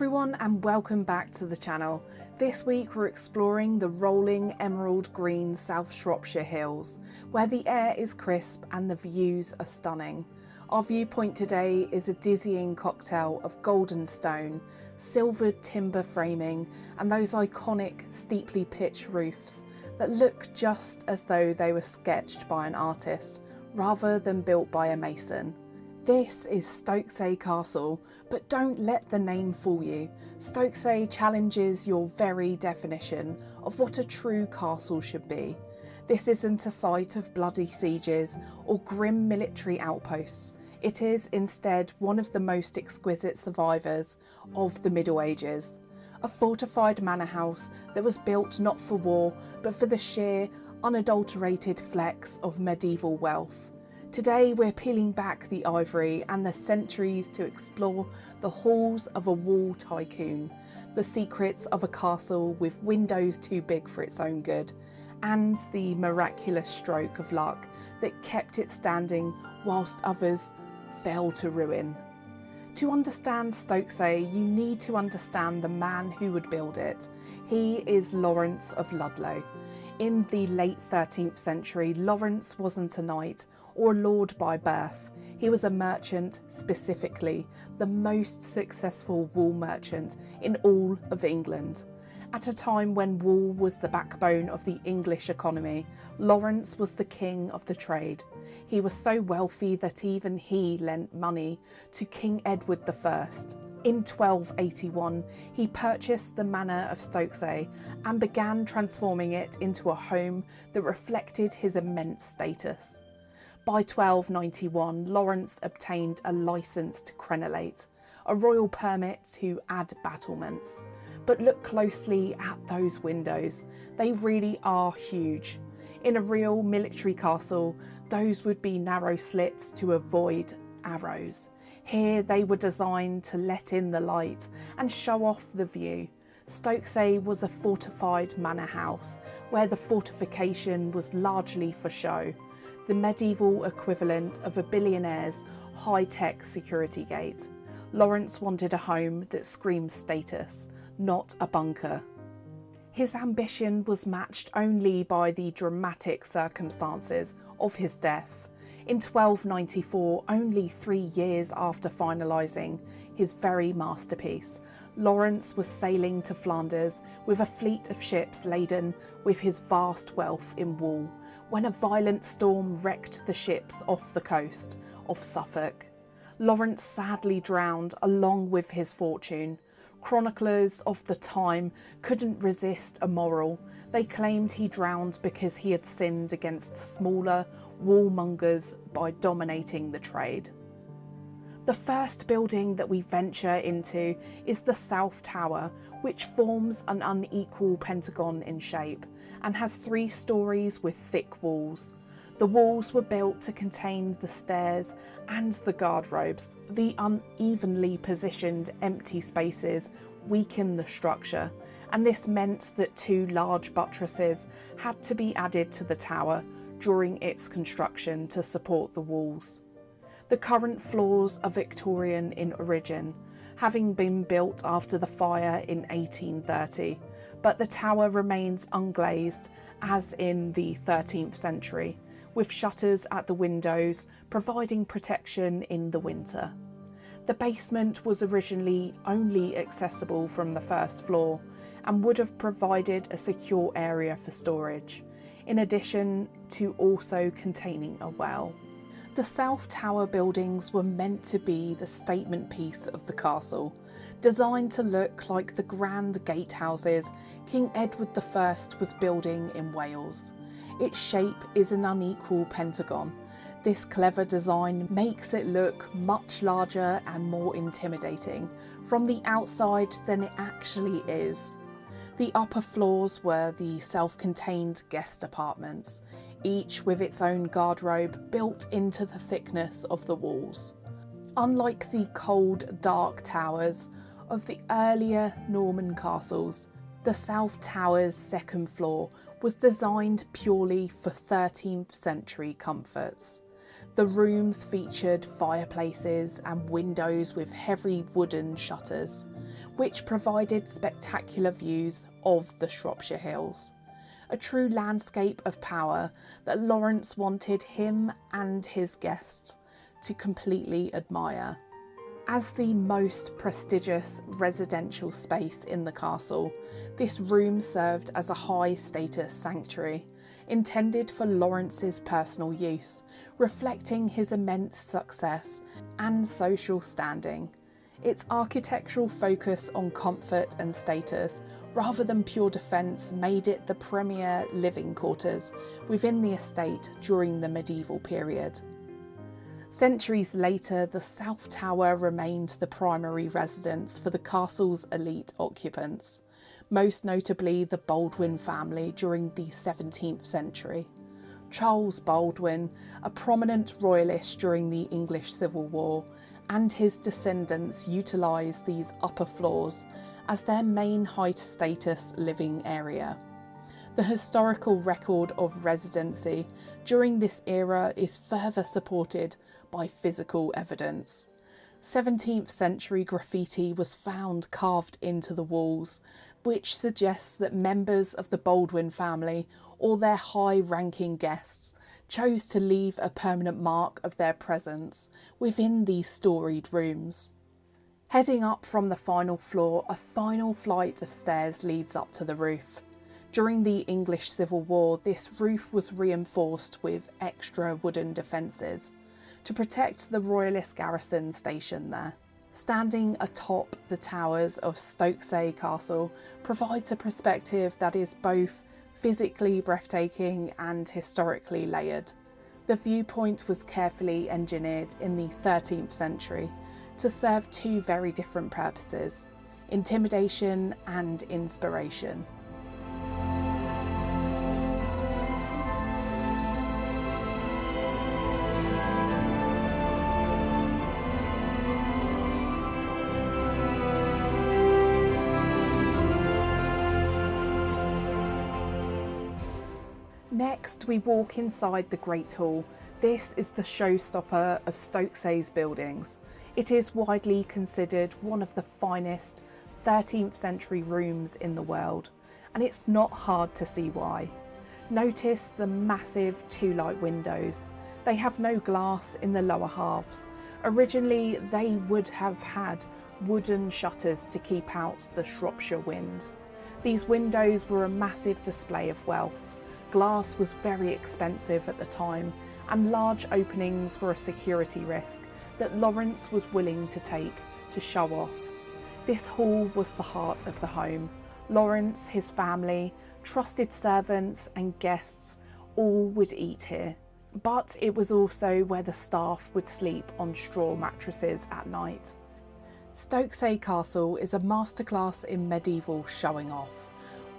everyone and welcome back to the channel. This week we're exploring the rolling emerald green South Shropshire hills, where the air is crisp and the views are stunning. Our viewpoint today is a dizzying cocktail of golden stone, silvered timber framing and those iconic steeply pitched roofs that look just as though they were sketched by an artist rather than built by a mason. This is Stokesay Castle, but don't let the name fool you. Stokesay challenges your very definition of what a true castle should be. This isn't a site of bloody sieges or grim military outposts. It is instead one of the most exquisite survivors of the Middle Ages. A fortified manor house that was built not for war, but for the sheer, unadulterated flex of medieval wealth. Today we're peeling back the ivory and the centuries to explore the halls of a wall tycoon, the secrets of a castle with windows too big for its own good, and the miraculous stroke of luck that kept it standing whilst others fell to ruin. To understand Stokesay, you need to understand the man who would build it. He is Lawrence of Ludlow. In the late 13th century, Lawrence wasn't a knight or a lord by birth. He was a merchant, specifically the most successful wool merchant in all of England. At a time when wool was the backbone of the English economy, Lawrence was the king of the trade. He was so wealthy that even he lent money to King Edward I. In 1281, he purchased the manor of Stokesay and began transforming it into a home that reflected his immense status. By 1291, Lawrence obtained a licence to crenellate, a royal permit to add battlements. But look closely at those windows. They really are huge. In a real military castle, those would be narrow slits to avoid arrows. Here they were designed to let in the light and show off the view. Stokesay was a fortified manor house where the fortification was largely for show, the medieval equivalent of a billionaire's high-tech security gate. Lawrence wanted a home that screamed status, not a bunker. His ambition was matched only by the dramatic circumstances of his death. In 1294, only 3 years after finalising his very masterpiece, Lawrence was sailing to Flanders with a fleet of ships laden with his vast wealth in wool, when a violent storm wrecked the ships off the coast of Suffolk. Lawrence sadly drowned along with his fortune. Chroniclers of the time couldn't resist a moral. They claimed he drowned because he had sinned against the smaller woolmongers by dominating the trade. The first building that we venture into is the South Tower, which forms an unequal pentagon in shape and has 3 stories with thick walls. The walls were built to contain the stairs and the guardrobes. The unevenly positioned empty spaces weakened the structure, and this meant that 2 large buttresses had to be added to the tower during its construction to support the walls. The current floors are Victorian in origin, having been built after the fire in 1830, but the tower remains unglazed as in the 13th century, with shutters at the windows providing protection in the winter. The basement was originally only accessible from the first floor and would have provided a secure area for storage, in addition to also containing a well. The South Tower buildings were meant to be the statement piece of the castle, designed to look like the grand gatehouses King Edward I was building in Wales. Its shape is an unequal pentagon. This clever design makes it look much larger and more intimidating from the outside than it actually is. The upper floors were the self-contained guest apartments, each with its own guardrobe built into the thickness of the walls. Unlike the cold, dark towers of the earlier Norman castles, the South Tower's second floor was designed purely for 13th century comforts. The rooms featured fireplaces and windows with heavy wooden shutters. which provided spectacular views of the Shropshire Hills. A true landscape of power that Lawrence wanted him and his guests to completely admire. As the most prestigious residential space in the castle, this room served as a high-status sanctuary, intended for Lawrence's personal use, reflecting his immense success and social standing. Its architectural focus on comfort and status, rather than pure defence, made it the premier living quarters within the estate during the medieval period. Centuries later, the South Tower remained the primary residence for the castle's elite occupants, most notably the Baldwin family during the 17th century. Charles Baldwin, a prominent royalist during the English Civil War, and his descendants utilised these upper floors as their main high-status living area. The historical record of residency during this era is further supported by physical evidence. 17th century graffiti was found carved into the walls, which suggests that members of the Baldwin family or their high-ranking guests chose to leave a permanent mark of their presence within these storied rooms. Heading up from the final floor, a final flight of stairs leads up to the roof. During the English Civil War, this roof was reinforced with extra wooden defences to protect the royalist garrison stationed there. Standing atop the towers of Stokesay Castle provides a perspective that is both physically breathtaking and historically layered. The viewpoint was carefully engineered in the 13th century to serve two very different purposes: intimidation and inspiration. Next, we walk inside the Great Hall. This is the showstopper of Stokesay's buildings. It is widely considered one of the finest 13th century rooms in the world, and it's not hard to see why. Notice the massive two-light windows. They have no glass in the lower halves. Originally, they would have had wooden shutters to keep out the Shropshire wind. These windows were a massive display of wealth. Glass was very expensive at the time, and large openings were a security risk that Lawrence was willing to take to show off. This hall was the heart of the home. Lawrence, his family, trusted servants and guests all would eat here. But it was also where the staff would sleep on straw mattresses at night. Stokesay Castle is a masterclass in medieval showing off.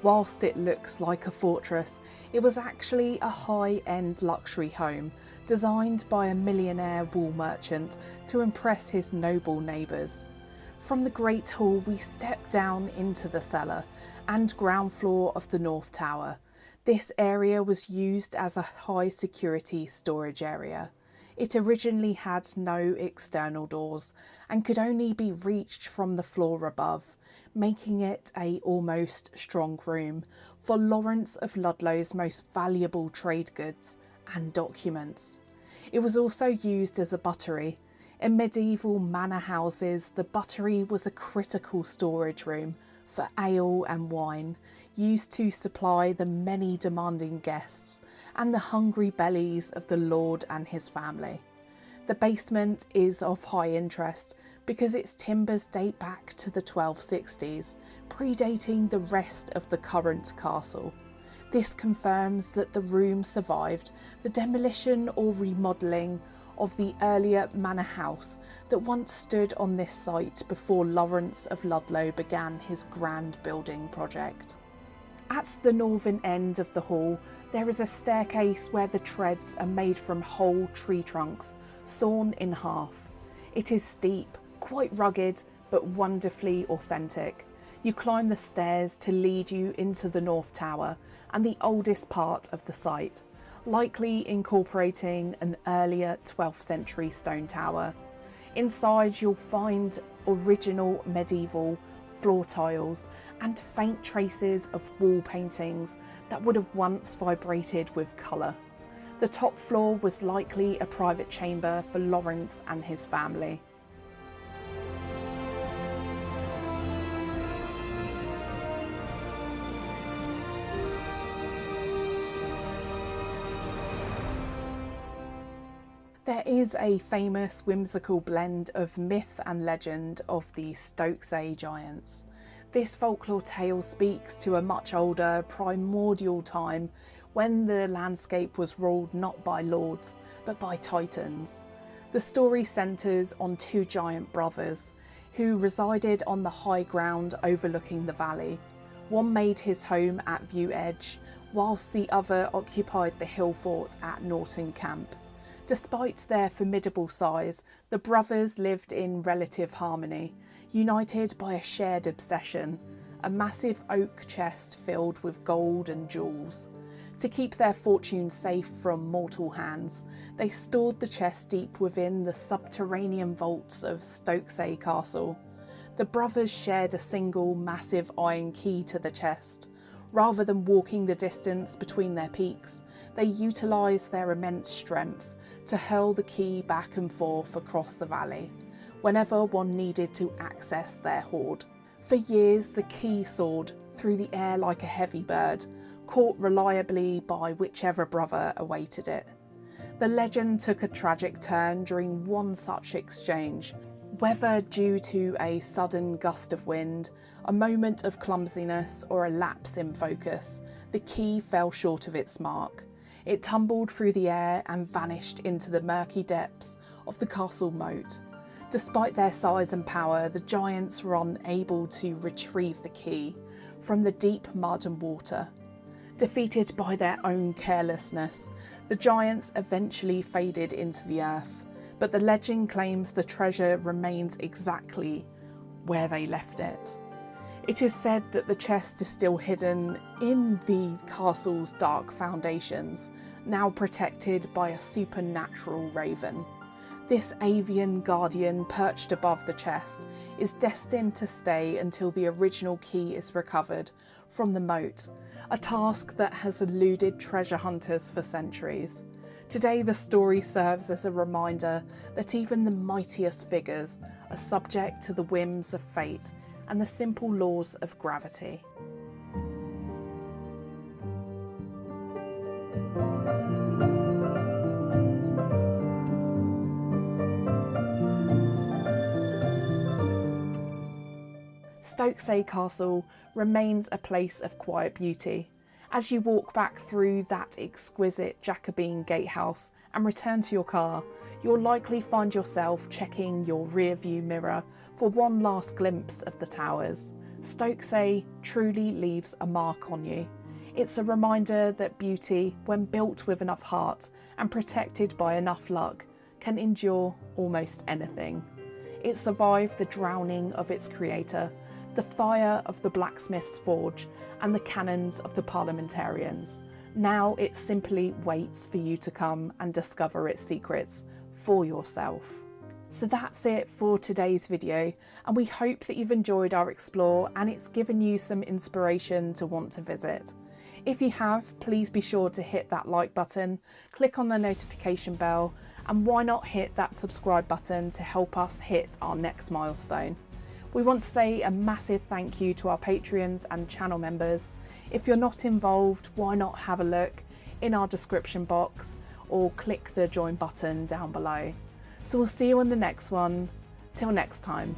Whilst it looks like a fortress, it was actually a high-end luxury home designed by a millionaire wool merchant to impress his noble neighbours. From the Great Hall, we step down into the cellar and ground floor of the North Tower. This area was used as a high-security storage area. It originally had no external doors and could only be reached from the floor above, making it a almost strong room for Lawrence of Ludlow's most valuable trade goods and documents. It was also used as a buttery. In medieval manor houses, the buttery was a critical storage room for ale and wine, used to supply the many demanding guests and the hungry bellies of the lord and his family. The basement is of high interest because its timbers date back to the 1260s, predating the rest of the current castle. This confirms that the room survived the demolition or remodelling of the earlier manor house that once stood on this site before Lawrence of Ludlow began his grand building project. At the northern end of the hall, there is a staircase where the treads are made from whole tree trunks, sawn in half. It is steep, quite rugged, but wonderfully authentic. You climb the stairs to lead you into the North Tower and the oldest part of the site, likely incorporating an earlier 12th century stone tower. Inside you'll find original medieval floor tiles, and faint traces of wall paintings that would have once vibrated with colour. The top floor was likely a private chamber for Lawrence and his family. There is a famous whimsical blend of myth and legend of the Stokesay giants. This folklore tale speaks to a much older, primordial time when the landscape was ruled not by lords, but by titans. The story centres on two giant brothers who resided on the high ground overlooking the valley. One made his home at View Edge, whilst the other occupied the hill fort at Norton Camp. Despite their formidable size, the brothers lived in relative harmony, united by a shared obsession, a massive oak chest filled with gold and jewels. To keep their fortune safe from mortal hands, they stored the chest deep within the subterranean vaults of Stokesay Castle. The brothers shared a single massive iron key to the chest. Rather than walking the distance between their peaks, they utilised their immense strength to hurl the key back and forth across the valley, whenever one needed to access their hoard. For years, the key soared through the air like a heavy bird, caught reliably by whichever brother awaited it. The legend took a tragic turn during one such exchange. Whether due to a sudden gust of wind, a moment of clumsiness, or a lapse in focus, the key fell short of its mark. It tumbled through the air and vanished into the murky depths of the castle moat. Despite their size and power, the giants were unable to retrieve the key from the deep mud and water. Defeated by their own carelessness, the giants eventually faded into the earth, but the legend claims the treasure remains exactly where they left it. It is said that the chest is still hidden in the castle's dark foundations, now protected by a supernatural raven. This avian guardian perched above the chest is destined to stay until the original key is recovered from the moat, a task that has eluded treasure hunters for centuries. Today, the story serves as a reminder that even the mightiest figures are subject to the whims of fate and the simple laws of gravity. Stokesay Castle remains a place of quiet beauty. As you walk back through that exquisite Jacobean gatehouse and return to your car, you'll likely find yourself checking your rear-view mirror for one last glimpse of the towers. Stokesay truly leaves a mark on you. It's a reminder that beauty, when built with enough heart and protected by enough luck, can endure almost anything. It survived the drowning of its creator, the fire of the blacksmith's forge, and the cannons of the parliamentarians. Now it simply waits for you to come and discover its secrets for yourself. So that's it for today's video, and we hope that you've enjoyed our explore and it's given you some inspiration to want to visit. If you have, please be sure to hit that like button, click on the notification bell, and why not hit that subscribe button to help us hit our next milestone. We want to say a massive thank you to our Patreons and channel members. If you're not involved, why not have a look in our description box or click the join button down below. So we'll see you on the next one. Till next time.